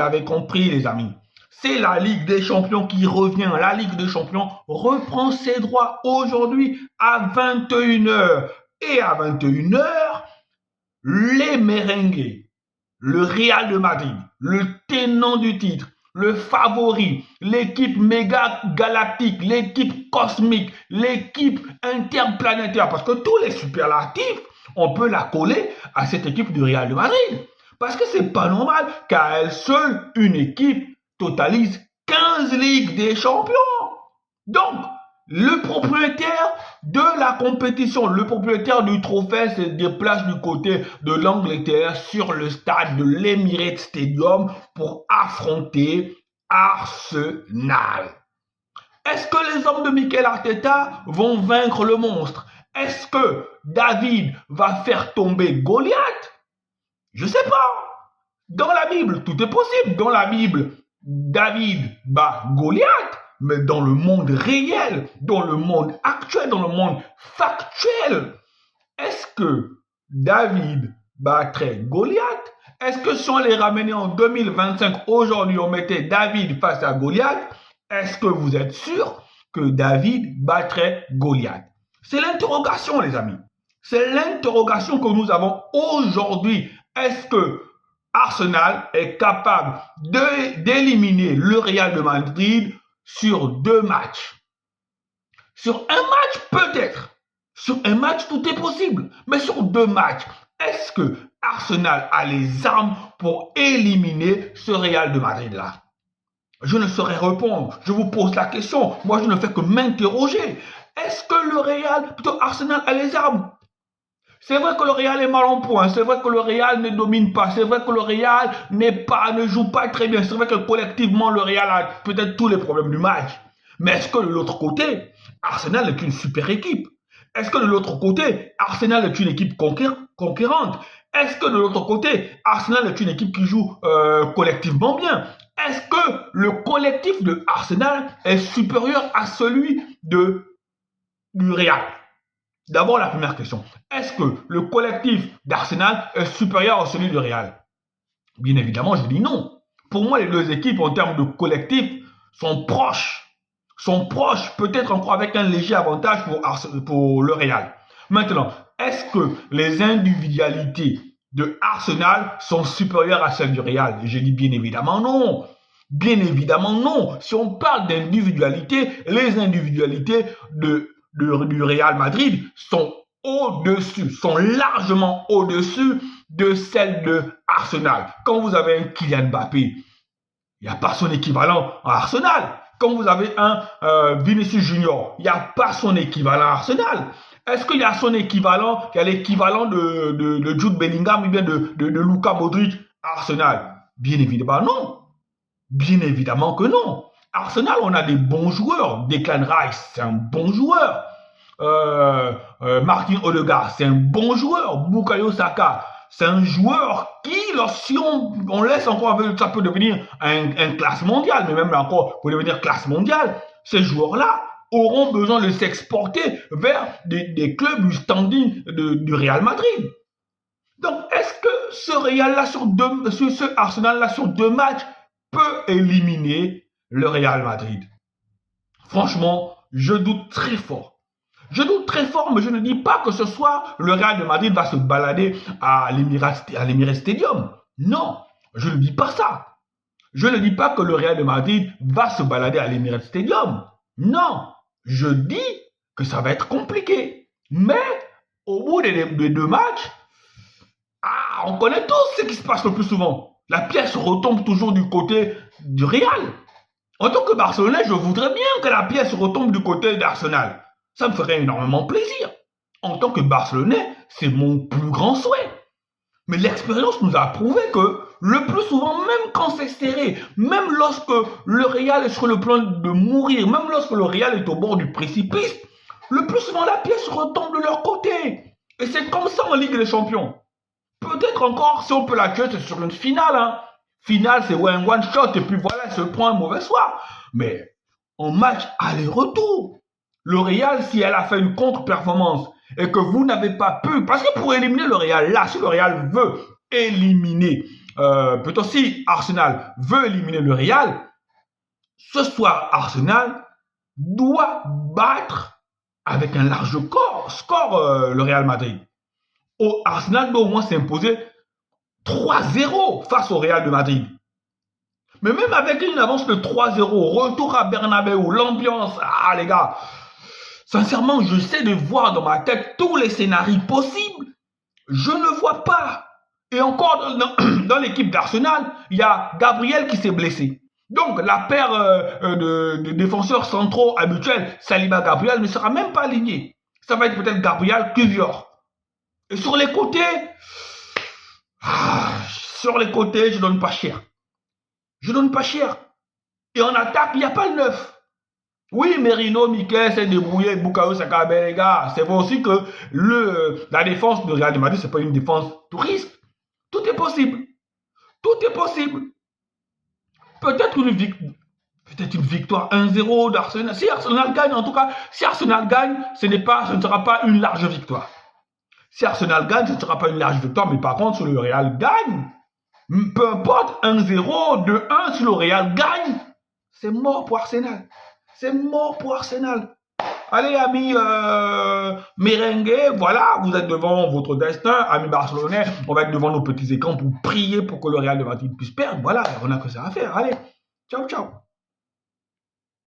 l'avez compris, les amis. C'est la Ligue des Champions qui revient. La Ligue des Champions reprend ses droits aujourd'hui à 21h. Et à 21h, les merengues, le Real de Madrid, le tenant du titre, le favori, l'équipe méga galactique, l'équipe cosmique, l'équipe interplanétaire, parce que tous les superlatifs, on peut la coller à cette équipe du Real de Madrid. Parce que c'est pas normal qu'à elle seule, une équipe totalise 15 Ligues des Champions. Donc, le propriétaire de la compétition, le propriétaire du trophée se déplace du côté de l'Angleterre sur le stade de l'Emirates Stadium pour affronter Arsenal. Est-ce que les hommes de Mikel Arteta vont vaincre le monstre? Est-ce que David va faire tomber Goliath? Je ne sais pas. Dans la Bible, tout est possible. Dans la Bible, David bat Goliath. Mais dans le monde réel, dans le monde actuel, dans le monde factuel, est-ce que David battrait Goliath? Est-ce que si on les ramenait en 2025, aujourd'hui on mettait David face à Goliath, est-ce que vous êtes sûr que David battrait Goliath? C'est l'interrogation, les amis. C'est l'interrogation que nous avons aujourd'hui. Est-ce que Arsenal est capable d'éliminer le Real de Madrid sur 2 matchs? Sur un match, peut-être. Sur un match, tout est possible. Mais sur 2 matchs, est-ce que Arsenal a les armes pour éliminer ce Real de Madrid-là? Je ne saurais répondre. Je vous pose la question. Moi, je ne fais que m'interroger. Est-ce que le Real, plutôt Arsenal, a les armes? C'est vrai que le Real est mal en point, c'est vrai que le Real ne domine pas, c'est vrai que le Real ne joue pas très bien, c'est vrai que collectivement le Real a peut-être tous les problèmes du match. Mais est-ce que de l'autre côté, Arsenal est une super équipe? Est-ce que de l'autre côté, Arsenal est une équipe conquérante? Est-ce que de l'autre côté, Arsenal est une équipe qui joue collectivement bien? Est-ce que le collectif de Arsenal est supérieur à celui du Real? D'abord, la première question. Est-ce que le collectif d'Arsenal est supérieur à celui du Real? Bien évidemment, je dis non. Pour moi, les deux équipes, en termes de collectif, sont proches. Peut-être encore avec un léger avantage pour le Real. Maintenant, est-ce que les individualités de Arsenal sont supérieures à celles du Real? Je dis bien évidemment non. Bien évidemment non. Si on parle d'individualité, les individualités du Real Madrid sont au-dessus, sont largement au-dessus de celles de Arsenal. Quand vous avez un Kylian Mbappé, il n'y a pas son équivalent à Arsenal. Quand vous avez un Vinicius Junior, il n'y a pas son équivalent à Arsenal. Est-ce qu'il y a son équivalent, il y a l'équivalent de Jude Bellingham ou bien de Luka Modric à Arsenal? Bien évidemment non. Bien évidemment que non. Arsenal, on a des bons joueurs. Declan Rice, c'est un bon joueur. Martin Odegaard, c'est un bon joueur. Bukayo Saka, c'est un joueur qui, si on laisse encore un peu, ça peut devenir un classe mondiale. Mais même encore, pour devenir classe mondiale, ces joueurs-là auront besoin de s'exporter vers des clubs du standing du Real Madrid. Donc, est-ce que ce Real-là, ce Arsenal-là, sur 2 matchs, peut éliminer le Real Madrid? Franchement, je doute très fort. Je doute très fort, mais je ne dis pas que ce soir, le Real de Madrid va se balader à l'Emirates Stadium. Non, je ne dis pas ça. Je ne dis pas que le Real de Madrid va se balader à l'Emirates Stadium. Non, je dis que ça va être compliqué. Mais, au bout des 2 matchs, on connaît tous ce qui se passe le plus souvent. La pièce retombe toujours du côté du Real. En tant que Barcelonais, je voudrais bien que la pièce retombe du côté d'Arsenal. Ça me ferait énormément plaisir. En tant que Barcelonais, c'est mon plus grand souhait. Mais l'expérience nous a prouvé que le plus souvent, même quand c'est serré, même lorsque le Real est sur le point de mourir, même lorsque le Real est au bord du précipice, le plus souvent la pièce retombe de leur côté. Et c'est comme ça en Ligue des Champions. Peut-être encore, si on peut la tuer, c'est sur une finale. Finale, c'est one shot, et puis voilà, se prend un mauvais soir. Mais en match aller-retour, le Real, si elle a fait une contre-performance et que vous n'avez pas pu, parce que pour éliminer le Real, là, si le Real veut éliminer plutôt si Arsenal veut éliminer le Real, ce soir, Arsenal doit battre avec un large score le Real Madrid. Arsenal doit au moins s'imposer 3-0 face au Real de Madrid. Mais même avec une avance de 3-0, retour à Bernabeu, l'ambiance, ah les gars, sincèrement, j'essaie de voir dans ma tête tous les scénarios possibles. Je ne vois pas. Et encore, dans l'équipe d'Arsenal, il y a Gabriel qui s'est blessé. Donc, la paire de défenseurs centraux habituels, Saliba-Gabriel, ne sera même pas alignée. Ça va être peut-être Gabriel-Cuvior. Et sur les côtés, je donne pas cher. Je donne pas cher. Et en attaque, il n'y a pas le 9. Oui, Merino, Mikel s'est débrouillé, Bukayo Saka, les gars. C'est vrai aussi que la défense de Real de Madrid, ce n'est pas une défense touriste. Tout est possible. Tout est possible. Peut-être une victoire 1-0 d'Arsenal. Si Arsenal gagne, en tout cas, si Arsenal gagne, ce ne sera pas une large victoire. Si Arsenal gagne, ce ne sera pas une large victoire. Mais par contre, si le Real gagne, peu importe, 1-0, 2-1, si le Real gagne, c'est mort pour Arsenal. C'est mort pour Arsenal. Allez, amis merengues, voilà, vous êtes devant votre destin. Amis barcelonais, on va être devant nos petits écrans pour prier pour que le Real de Madrid puisse perdre. Voilà, on n'a que ça à faire. Allez, ciao, ciao.